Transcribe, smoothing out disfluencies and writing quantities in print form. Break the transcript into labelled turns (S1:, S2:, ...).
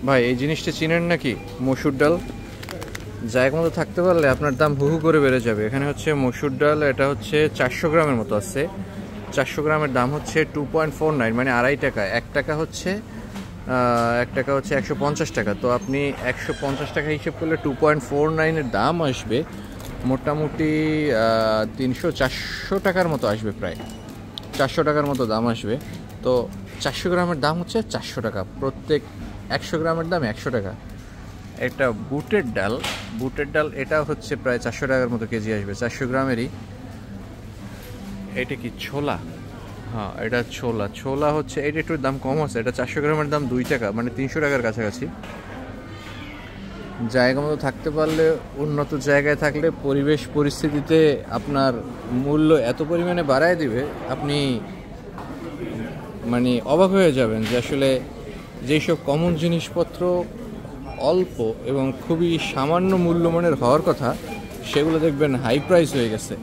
S1: ভাই এই জিনিসটা চিনেন নাকি? মসুর ডাল জায়গা মতো থাকতে পারলে আপনার দাম হু হু করে বেড়ে যাবে। এখানে হচ্ছে মসুর ডাল, এটা হচ্ছে 400 গ্রামের মতো আছে। 400 গ্রামের দাম হচ্ছে 2.49, মানে 2.5 টাকা। 1 টাকা হচ্ছে 150 টাকা। তো আপনি 150 টাকা হিসেব করলে 2.49-এর দাম আসবে মোটামুটি 300-400 টাকার মতো আসবে, প্রায় 400 টাকার মতো দাম আসবে। তো 400 গ্রামের দাম হচ্ছে 400 টাকা, প্রত্যেক 100 গ্রামের দাম 100 টাকা। একটা বুটের ডাল এটা হচ্ছে প্রায় 400 টাকার মতো কেজি আসবে, 400 গ্রামেরই। এটা কি ছোলা? হ্যাঁ, এটা ছোলা হচ্ছে, এটা একটু দাম কম আছে। এটা 400 গ্রামের দাম 2 টাকা, মানে 300 টাকার কাছাকাছি। জায়গা মতো থাকতে পারলে, উন্নত জায়গায় থাকলে পরিবেশ পরিস্থিতিতে আপনার মূল্য এত পরিমাণে বাড়ায় দিবে, আপনি মানে অবাক হয়ে যাবেন যে আসলে যেসব কমন জিনিসপত্র অল্প এবং খুবই সামান্য মূল্যমানের হওয়ার কথা, সেগুলো দেখবেন হাই প্রাইস হয়ে গেছে।